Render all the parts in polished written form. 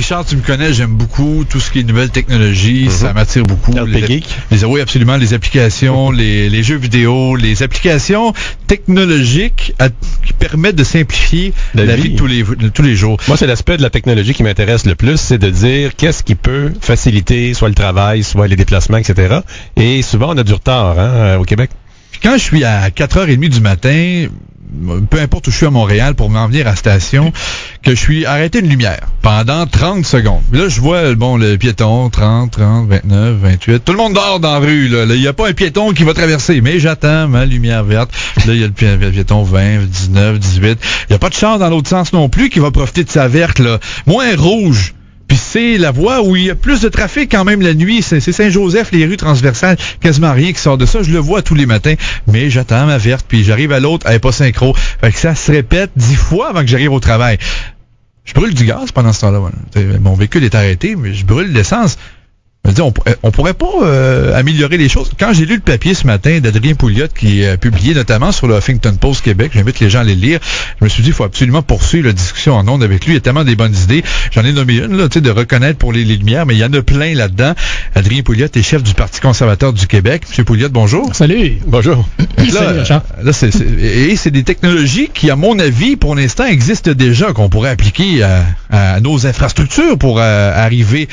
Richard, tu me connais, j'aime beaucoup tout ce qui est nouvelles technologies, ça m'attire beaucoup. Oui, absolument, les applications, les jeux vidéo, les applications technologiques qui permettent de simplifier la vie de tous les jours. Moi, c'est l'aspect de la technologie qui m'intéresse le plus, c'est de dire qu'est-ce qui peut faciliter soit le travail, soit les déplacements, etc. Et souvent, on a du retard au Québec. Quand je suis à 4h30 du matin, peu importe où je suis à Montréal pour m'en venir à la station, que je suis arrêté une lumière pendant 30 secondes. Là, je vois le piéton, 30, 29, 28. Tout le monde dort dans la rue. Là, il n'y a pas un piéton qui va traverser, mais j'attends ma lumière verte. Là, il y a le piéton 20, 19, 18. Il n'y a pas de char dans l'autre sens non plus qui va profiter de sa verte. Là. Moins rouge. Puis c'est la voie où il y a plus de trafic quand même la nuit. C'est Saint-Joseph, les rues transversales, quasiment rien qui sort de ça. Je le vois tous les matins, mais j'attends ma verte, puis j'arrive à l'autre, elle est pas synchro. Fait que ça se répète 10 fois avant que j'arrive au travail. Je brûle du gaz pendant ce temps-là. Mon véhicule est arrêté, mais je brûle l'essence. On pourrait pas améliorer les choses. Quand j'ai lu le papier ce matin d'Adrien Pouliot qui est publié notamment sur le Huffington Post Québec, j'invite les gens à les lire, je me suis dit il faut absolument poursuivre la discussion en ondes avec lui. Il y a tellement des bonnes idées. J'en ai nommé une là, de reconnaître pour les lumières, mais il y en a plein là-dedans. Adrien Pouliot est chef du Parti conservateur du Québec. Monsieur Pouliot, bonjour. Salut. Bonjour. C'est des technologies qui, à mon avis, pour l'instant, existent déjà, qu'on pourrait appliquer à nos infrastructures pour arriver.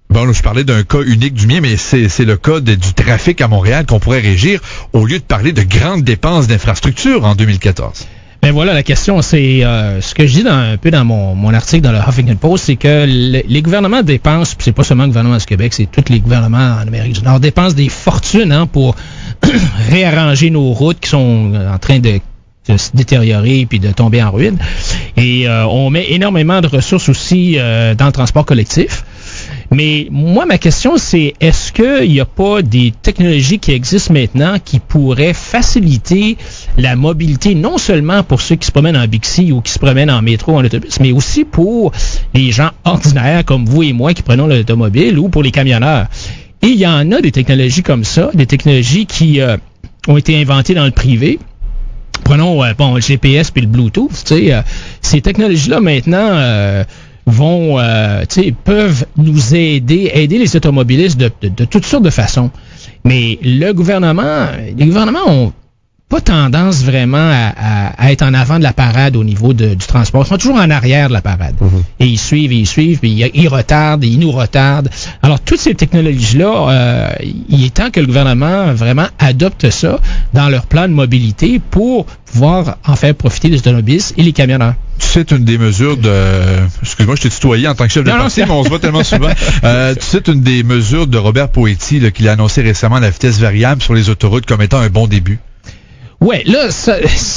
Bon, là, je parlais d'un cas unique du mien, mais c'est le cas du trafic à Montréal qu'on pourrait régir au lieu de parler de grandes dépenses d'infrastructures en 2014. Ben voilà, la question, c'est ce que je dis un peu dans mon article dans le Huffington Post, c'est que les gouvernements dépensent, puis c'est pas seulement le gouvernement du Québec, c'est tous les gouvernements en Amérique du Nord, dépensent des fortunes pour réarranger nos routes qui sont en train de se détériorer puis de tomber en ruine. Et on met énormément de ressources aussi dans le transport collectif. Mais moi, ma question, c'est est-ce qu'il n'y a pas des technologies qui existent maintenant qui pourraient faciliter la mobilité, non seulement pour ceux qui se promènent en Bixi ou qui se promènent en métro, en autobus, mais aussi pour les gens ordinaires comme vous et moi qui prenons l'automobile ou pour les camionneurs. Et il y en a des technologies comme ça, des technologies qui ont été inventées dans le privé. Prenons le GPS puis le Bluetooth. Ces technologies-là maintenant peuvent nous aider les automobilistes de toutes sortes de façons. Mais les gouvernements ont pas tendance vraiment à être en avant de la parade au niveau du transport. Ils sont toujours en arrière de la parade. Et ils suivent, puis ils retardent, et ils nous retardent. Alors, toutes ces technologies-là, il est temps que le gouvernement vraiment adopte ça dans leur plan de mobilité pour pouvoir en faire profiter les automobilistes et les camionneurs. C'est une des mesures de... Excuse-moi, je t'ai tutoyé en tant que chef de parti, mais on se voit tellement souvent. C'est une des mesures de Robert Poetti là, qu'il a annoncé récemment, la vitesse variable sur les autoroutes comme étant un bon début. Ouais, là,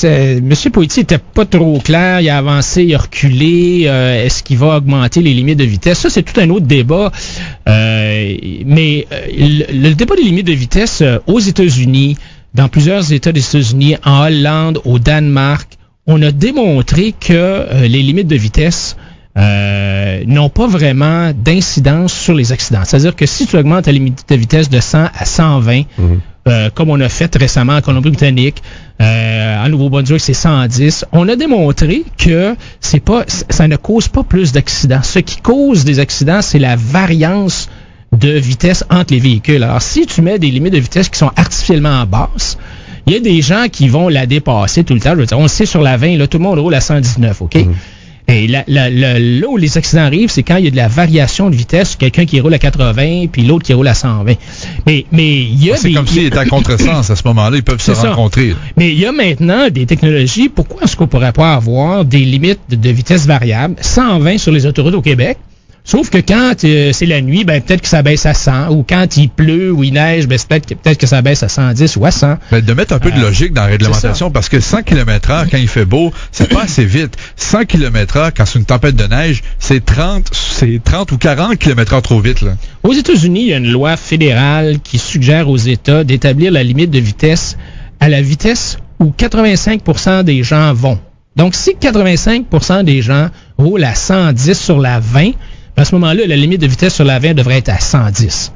M. Poetti était pas trop clair. Il a avancé, il a reculé. Est-ce qu'il va augmenter les limites de vitesse? Ça, c'est tout un autre débat. Mais le débat des limites de vitesse aux États-Unis, dans plusieurs États des États-Unis, en Hollande, au Danemark, on a démontré que les limites de vitesse n'ont pas vraiment d'incidence sur les accidents. C'est-à-dire que si tu augmentes la limite de vitesse de 100 à 120, comme on a fait récemment en Colombie-Britannique, en Nouveau-Brunswick, c'est 110. On a démontré que ça ne cause pas plus d'accidents. Ce qui cause des accidents, c'est la variance de vitesse entre les véhicules. Alors, si tu mets des limites de vitesse qui sont artificiellement basses, il y a des gens qui vont la dépasser tout le temps. Je veux dire, on le sait sur la 20, là, tout le monde roule à 119, OK? Et là où les accidents arrivent, c'est quand il y a de la variation de vitesse, quelqu'un qui roule à 80 puis l'autre qui roule à 120. Mais il y a c'est comme s'il était à contresens à ce moment-là, ils peuvent se rencontrer. Mais il y a maintenant des technologies. Pourquoi est-ce qu'on pourrait pas avoir des limites de vitesse variables, 120 sur les autoroutes au Québec? Sauf que quand c'est la nuit, ben peut-être que ça baisse à 100, ou quand il pleut ou il neige, ben peut-être que ça baisse à 110 ou à 100. Ben, de mettre un peu de logique dans la réglementation, parce que 100 km/h quand il fait beau, c'est pas assez vite. 100 km/h quand c'est une tempête de neige, c'est 30 ou 40 km/h trop vite, là. Aux États-Unis, il y a une loi fédérale qui suggère aux États d'établir la limite de vitesse à la vitesse où 85% des gens vont. Donc, si 85% des gens roulent à 110 sur la 20, à ce moment-là, la limite de vitesse sur la 20 devrait être à 110.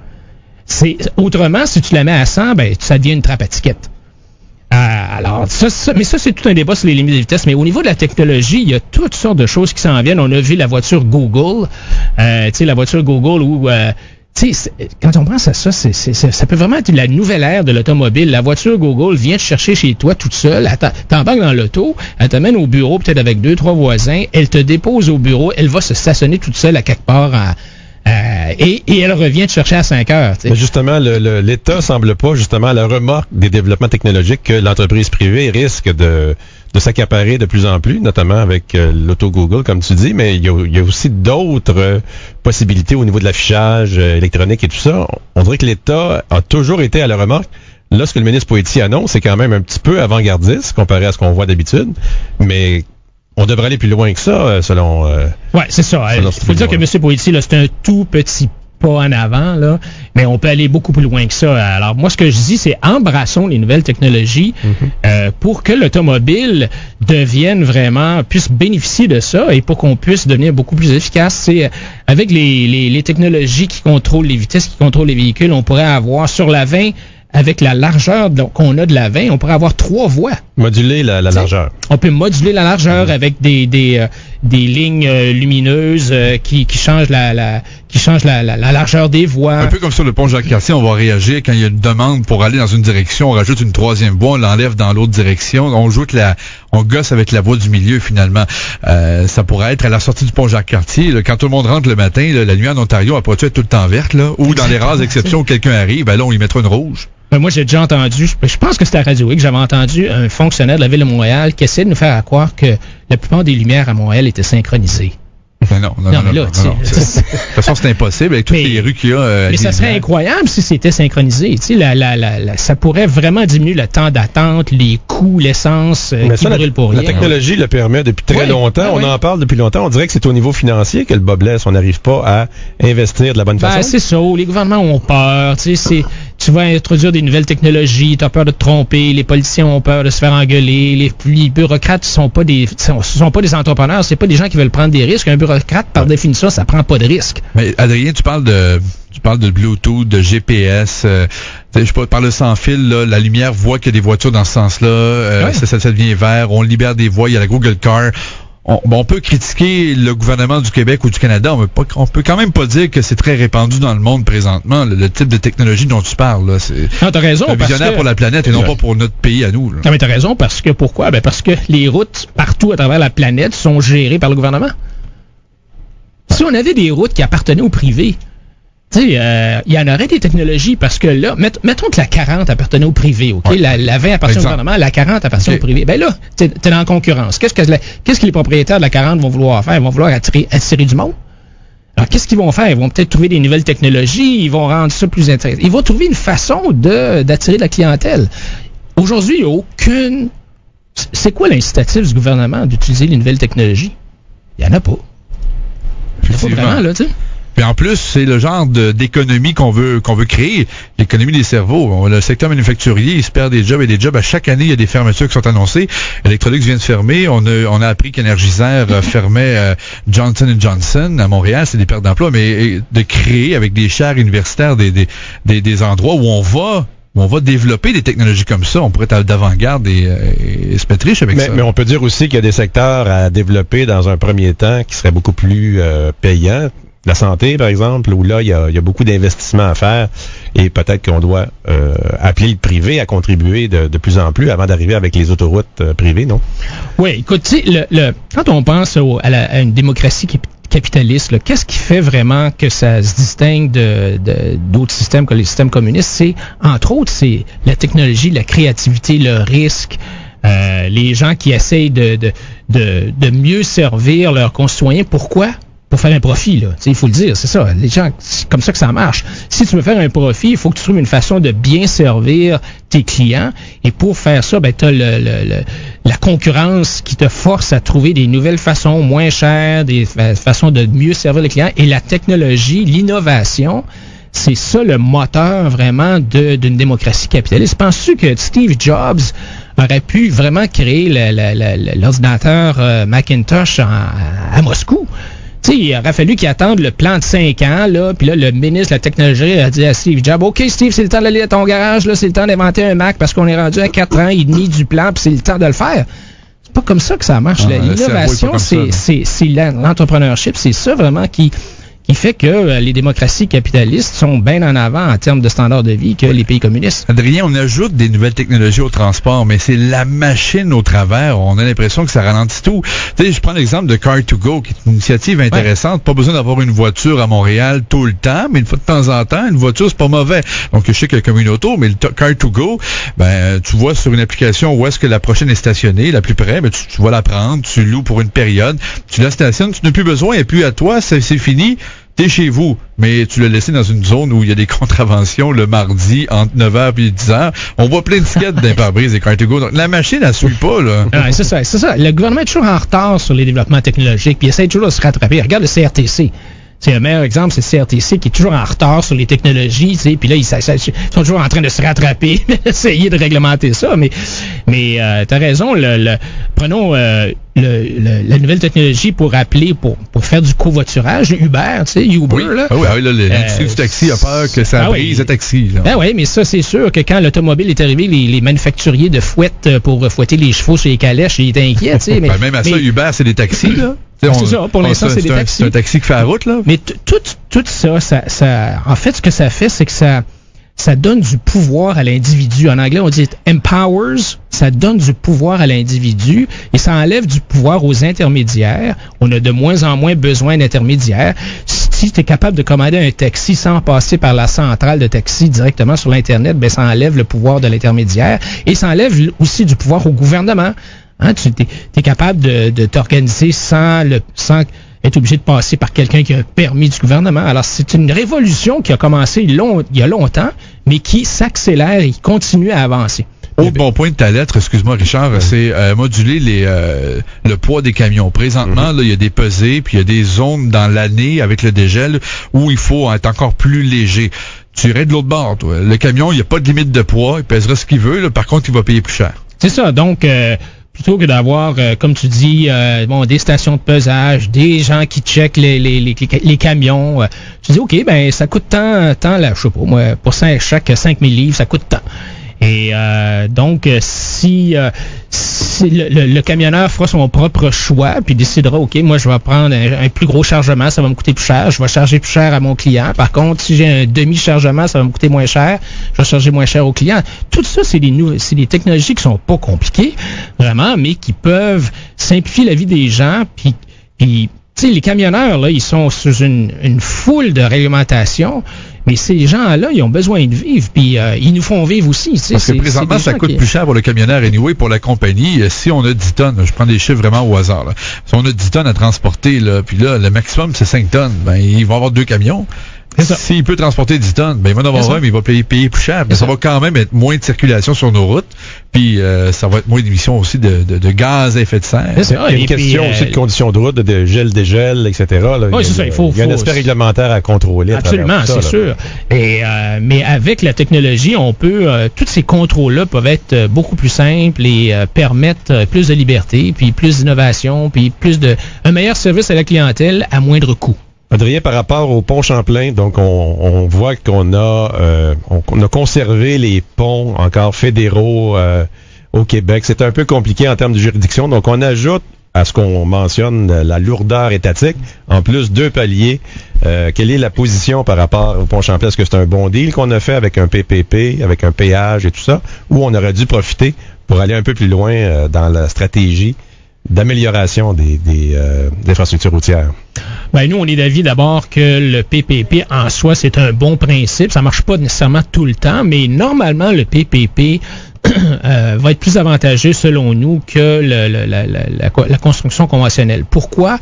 Autrement, si tu la mets à 100, ben, ça devient une trappe à ticket. Alors, mais ça, c'est tout un débat sur les limites de vitesse. Mais au niveau de la technologie, il y a toutes sortes de choses qui s'en viennent. On a vu la voiture Google, la voiture Google où... quand on pense à ça, ça peut vraiment être la nouvelle ère de l'automobile. La voiture Google vient te chercher chez toi toute seule, t'embarques dans l'auto, elle t'amène au bureau peut-être avec 2-3 voisins, elle te dépose au bureau, elle va se stationner toute seule à quelque part et elle revient te chercher à 5 heures. Mais justement, l'État semble pas justement à la remorque des développements technologiques que l'entreprise privée risque de s'accaparer de plus en plus, notamment avec l'auto Google, comme tu dis, mais il y a aussi d'autres possibilités au niveau de l'affichage électronique et tout ça. On dirait que l'État a toujours été à la remorque. Là, ce que le ministre Poitier annonce, c'est quand même un petit peu avant-gardiste comparé à ce qu'on voit d'habitude, mais on devrait aller plus loin que ça, selon... ouais, c'est ça. Il faut dire que M. Poitier, là, c'est un tout petit pas en avant, là, mais on peut aller beaucoup plus loin que ça. Alors, moi, ce que je dis, c'est embrassons les nouvelles technologies pour que l'automobile puisse bénéficier de ça et pour qu'on puisse devenir beaucoup plus efficace. C'est avec les technologies qui contrôlent les vitesses, qui contrôlent les véhicules, on pourrait avoir sur la 20, avec la largeur qu'on a de la 20, on pourrait avoir 3 voies. Moduler la largeur. On peut moduler la largeur avec des lignes lumineuses qui changent la largeur des voies. Un peu comme sur le pont Jacques-Cartier, on va réagir quand il y a une demande pour aller dans une direction, on rajoute une 3e voie, on l'enlève dans l'autre direction, on gosse avec la voie du milieu finalement. Ça pourrait être à la sortie du pont Jacques-Cartier, là, quand tout le monde rentre le matin, là, la nuit en Ontario, elle pourrait être tout le temps verte, là, ou dans les rares exceptions où quelqu'un arrive, ben là, on y mettra une rouge. Moi, j'ai déjà entendu, je pense que c'était à Radio X, j'avais entendu un fonctionnaire de la Ville de Montréal qui essayait de nous faire croire que la plupart des lumières à Montréal étaient synchronisées. Non. De toute façon, c'est impossible avec toutes les rues qu'il y a. Mais ça serait incroyable si c'était synchronisé. Ça pourrait vraiment diminuer le temps d'attente, les coûts, l'essence qui brûle pour rien. La technologie le permet depuis très longtemps. On en parle depuis longtemps. On dirait que c'est au niveau financier que le bas blesse. On n'arrive pas à investir de la bonne façon. C'est ça. Les gouvernements ont peur. Tu vas introduire des nouvelles technologies, tu as peur de te tromper, les politiciens ont peur de se faire engueuler, les bureaucrates sont pas des entrepreneurs, c'est pas des gens qui veulent prendre des risques. Un bureaucrate, par définition, ça prend pas de risque. Mais Adrien, tu parles de Bluetooth, de GPS, par le sans fil, là, la lumière voit qu'il y a des voitures dans ce sens-là, ça devient vert, on libère des voies, il y a la Google Car. On peut critiquer le gouvernement du Québec ou du Canada, on peut quand même pas dire que c'est très répandu dans le monde présentement, le type de technologie dont tu parles. Là, t'as raison, un visionnaire pour la planète et non pas pour notre pays à nous. Là. Non, mais t'as raison, parce que pourquoi? Parce que les routes partout à travers la planète sont gérées par le gouvernement. Si on avait des routes qui appartenaient au privé, il y en aurait des technologies parce que là, mettons que la 40 appartenait au privé, OK? Ouais. La 20 appartient au gouvernement, la 40 appartient au privé. Ben là, t'es dans la concurrence. Qu'est-ce que les propriétaires de la 40 vont vouloir faire? Ils vont vouloir attirer du monde. Alors, qu'est-ce qu'ils vont faire? Ils vont peut-être trouver des nouvelles technologies, ils vont rendre ça plus intéressant. Ils vont trouver une façon d'attirer de la clientèle. Aujourd'hui, il n'y a aucune... C'est quoi l'incitatif du gouvernement d'utiliser les nouvelles technologies? Il n'y en a pas. Il n'y en a pas vraiment, là, tu sais. Puis en plus, c'est le genre d'économie qu'on veut créer, l'économie des cerveaux. Le secteur manufacturier, il se perd des jobs et des jobs. À chaque année, il y a des fermetures qui sont annoncées. Electrolux vient de fermer. On a appris qu'Energizer fermait Johnson & Johnson à Montréal. C'est des pertes d'emploi, mais de créer avec des chaires universitaires des endroits où on va développer des technologies comme ça. On pourrait être d'avant-garde et se mettre riche avec ça. Mais on peut dire aussi qu'il y a des secteurs à développer dans un premier temps qui seraient beaucoup plus payants. La santé, par exemple, où là, il y a beaucoup d'investissements à faire et peut-être qu'on doit appeler le privé à contribuer de plus en plus avant d'arriver avec les autoroutes privées, non? Oui, écoute, tu sais, quand on pense à une démocratie capitaliste, qu'est-ce qui fait vraiment que ça se distingue d'autres systèmes que les systèmes communistes? C'est, entre autres, c'est la technologie, la créativité, le risque, les gens qui essayent de mieux servir leurs concitoyens. Pourquoi? Pour faire un profit, là. Il faut le dire, c'est ça. Les gens, c'est comme ça que ça marche. Si tu veux faire un profit, il faut que tu trouves une façon de bien servir tes clients. Et pour faire ça, tu as la concurrence qui te force à trouver des nouvelles façons moins chères, des façons de mieux servir les clients. Et la technologie, l'innovation, c'est ça le moteur vraiment d'une démocratie capitaliste. Penses-tu que Steve Jobs aurait pu vraiment créer l'ordinateur Macintosh à Moscou? Tu sais, il aurait fallu qu'ils attendent le plan de 5 ans, là, puis là, le ministre de la technologie a dit à Steve Jobs, OK, Steve, c'est le temps d'aller à ton garage, là, c'est le temps d'inventer un Mac parce qu'on est rendu à 4 ans et demi du plan, puis c'est le temps de le faire. C'est pas comme ça que ça marche. L'innovation, c'est l'entrepreneurship, c'est ça vraiment qui fait que les démocraties capitalistes sont bien en avant en termes de standards de vie que les pays communistes. Adrien, on ajoute des nouvelles technologies au transport, mais c'est la machine au travers. On a l'impression que ça ralentit tout. Tu sais, je prends l'exemple de Car2Go, qui est une initiative intéressante. Ouais. Pas besoin d'avoir une voiture à Montréal tout le temps, mais une fois de temps en temps, une voiture, c'est pas mauvais. Donc, je sais qu'il y a comme une auto, mais le Car2Go, ben, tu vois sur une application où est-ce que la prochaine est stationnée, la plus près, ben, tu vas la prendre, tu loues pour une période, tu la stationnes, tu n'as plus besoin, et puis à toi, c'est fini. T'es chez vous, mais tu l'as laissé dans une zone où il y a des contraventions le mardi entre 9h et 10h. On voit plein de tickets d'un pare-brise des Car2Go. Donc, la machine, elle suit pas, là. Ah, c'est ça. Le gouvernement est toujours en retard sur les développements technologiques, puis il essaie toujours de se rattraper. Regarde le CRTC. C'est un meilleur exemple, c'est le CRTC qui est toujours en retard sur les technologies, tu sais, puis là, ils sont toujours en train de se rattraper, essayer de réglementer ça, mais t'as raison, prenons la nouvelle technologie pour appeler, pour faire du covoiturage, Uber, tu sais, Uber, là. Ah oui, là, l'industrie du taxi a peur que ça brise le taxi, là. Ah oui, mais ça, c'est sûr que quand l'automobile est arrivé, les manufacturiers de fouettes pour fouetter les chevaux sur les calèches, ils étaient inquiets, tu sais. Ben, même à ça, Uber, c'est des taxis, là. C'est ça, pour l'instant, c'est des taxis. C'est un taxi qui fait la route, là. Mais tout ça, en fait, ce que ça fait, c'est que ça donne du pouvoir à l'individu. En anglais, on dit empowers, ça donne du pouvoir à l'individu et ça enlève du pouvoir aux intermédiaires. On a de moins en moins besoin d'intermédiaires. Si tu es capable de commander un taxi sans passer par la centrale de taxi directement sur l'Internet, ben ça enlève le pouvoir de l'intermédiaire et ça enlève aussi du pouvoir au gouvernement. Hein, tu es capable de t'organiser sans être obligé de passer par quelqu'un qui a un permis du gouvernement. Alors, c'est une révolution qui a commencé il y a longtemps, mais qui s'accélère et qui continue à avancer. Autre bon point de ta lettre, excuse-moi Richard, c'est moduler le poids des camions. Présentement, là, il y a des pesées, puis il y a des zones dans l'année avec le dégel où il faut être encore plus léger. Tu irais de l'autre bord, toi. Le camion, il n'y a pas de limite de poids, il pèsera ce qu'il veut, là, par contre, il va payer plus cher. C'est ça, donc plutôt que d'avoir, comme tu dis, des stations de pesage, des gens qui checkent les camions, tu dis, OK, ben ça coûte tant là, je sais pas, moi, pour chaque 5000 livres, ça coûte tant. Et donc, si le camionneur fera son propre choix, puis décidera, OK, moi, je vais prendre un plus gros chargement, ça va me coûter plus cher, je vais charger plus cher à mon client. Par contre, si j'ai un demi-chargement, ça va me coûter moins cher, je vais charger moins cher au client. Tout ça, c'est des technologies qui sont pas compliquées, vraiment, mais qui peuvent simplifier la vie des gens, puis tu sais, les camionneurs, là, ils sont sous une foule de réglementations, mais ces gens-là, ils ont besoin de vivre, puis ils nous font vivre aussi. Parce que présentement, ça coûte plus cher pour le camionneur anyway, pour la compagnie. Si on a 10 tonnes, je prends des chiffres vraiment au hasard, là. Si on a 10 tonnes à transporter, là, puis là, le maximum, c'est 5 tonnes, ben, ils vont avoir 2 camions. S'il peut transporter 10 tonnes, ben, il va en avoir un, mais il va payer plus cher. Mais ça va quand même être moins de circulation sur nos routes, puis ça va être moins d'émissions aussi de gaz à effet de serre. Il y a une question aussi de conditions de route, de gel, dégel, etc. Là. Oui, c'est ça. Il y a un aspect réglementaire à contrôler. Absolument, c'est sûr. Et, mais avec la technologie, on peut, tous ces contrôles-là peuvent être beaucoup plus simples et permettre plus de liberté, puis plus d'innovation, puis un meilleur service à la clientèle à moindre coût. Adrien, par rapport au pont Champlain, donc on voit qu'on a conservé les ponts encore fédéraux au Québec. C'est un peu compliqué en termes de juridiction, donc on ajoute à ce qu'on mentionne la lourdeur étatique, en plus 2 paliers. Quelle est la position par rapport au pont Champlain? Est-ce que c'est un bon deal qu'on a fait avec un PPP, avec un péage et tout ça, ou on aurait dû profiter pour aller un peu plus loin dans la stratégie d'amélioration des infrastructures routières? Ben, nous, on est d'avis d'abord que le PPP en soi, c'est un bon principe. Ça marche pas nécessairement tout le temps, mais normalement, le PPP va être plus avantageux, selon nous, que la construction conventionnelle. Pourquoi?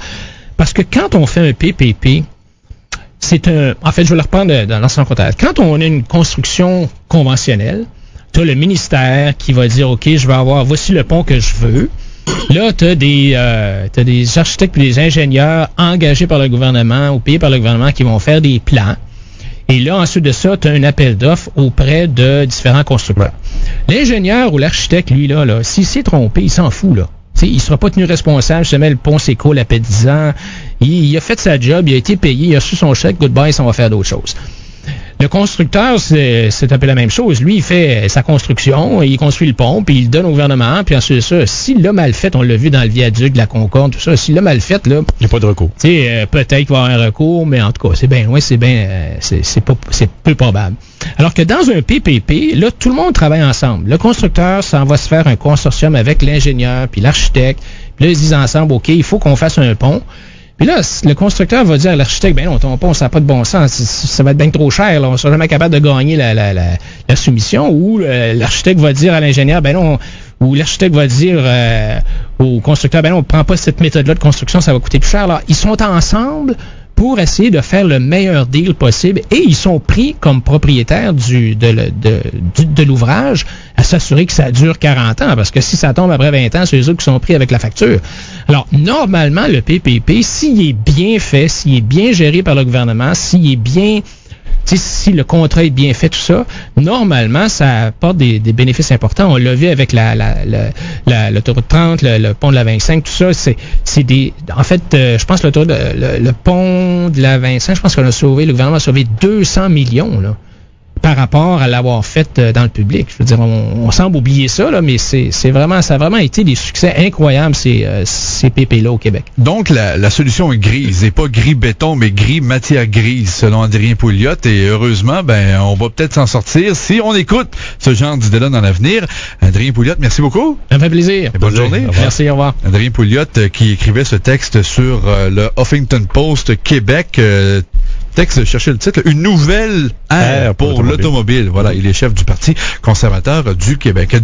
Parce que quand on fait un PPP, en fait, je vais le reprendre dans l'ancien contexte. Quand on a une construction conventionnelle, tu as le ministère qui va dire, OK, je vais avoir, voici le pont que je veux. Là, tu as des architectes et des ingénieurs engagés par le gouvernement ou payés par le gouvernement qui vont faire des plans. Et là, ensuite de ça, tu as un appel d'offres auprès de différents constructeurs. L'ingénieur ou l'architecte, lui, là, s'il s'est trompé, il s'en fout, là. T'sais, il sera pas tenu responsable, jamais le pont s'écoule après 10 ans, Il a fait sa job, il a été payé, il a reçu son chèque, goodbye, on va faire d'autres choses. Le constructeur, c'est un peu la même chose. Lui, il fait sa construction, il construit le pont, puis il le donne au gouvernement, puis ensuite ça, s'il l'a mal fait, on l'a vu dans le viaduc de la Concorde, tout ça, s'il l'a mal fait, là... Il n'y a pas de recours. Tu sais, peut-être qu'il va y avoir un recours, mais en tout cas, c'est bien loin, c'est peu probable. Alors que dans un PPP, là, tout le monde travaille ensemble. Le constructeur s'en va se faire un consortium avec l'ingénieur, puis l'architecte, puis là, ils disent ensemble, OK, il faut qu'on fasse un pont. Puis là, le constructeur va dire à l'architecte, ben non, ton pont, ça n'a pas de bon sens, ça va être bien trop cher, là, on ne sera jamais capable de gagner la soumission, ou l'architecte va dire à l'ingénieur, ben non, ou l'architecte va dire au constructeur, ben non, on ne prend pas cette méthode-là de construction, ça va coûter plus cher. Alors, ils sont ensemble pour essayer de faire le meilleur deal possible et ils sont pris comme propriétaires de l'ouvrage à s'assurer que ça dure 40 ans parce que si ça tombe après 20 ans, c'est eux qui sont pris avec la facture. Alors, normalement, le PPP, s'il est bien fait, s'il est bien géré par le gouvernement, s'il est bien... Si le contrat est bien fait, tout ça, normalement, ça apporte des bénéfices importants. On l'a vu avec l'autoroute 30, le pont de la 25, tout ça. C'est des. En fait, je pense que le pont de la 25, je pense qu'on a sauvé, le gouvernement a sauvé 200 millions, là, par rapport à l'avoir fait dans le public. Je veux dire, on semble oublier ça, là, mais ça a vraiment été des succès incroyables, ces PP-là au Québec. Donc, la solution est grise, et pas gris béton, mais gris matière grise, selon Adrien Pouliot, et heureusement, on va peut-être s'en sortir si on écoute ce genre d'idée-là dans l'avenir. Adrien Pouliot, merci beaucoup. Ça me fait plaisir. Et bonne journée. Merci, au revoir. Adrien Pouliot, qui écrivait ce texte sur le Huffington Post Québec, texte, cherchez le titre, une nouvelle ère pour l'automobile. Voilà, il est chef du Parti conservateur du Québec.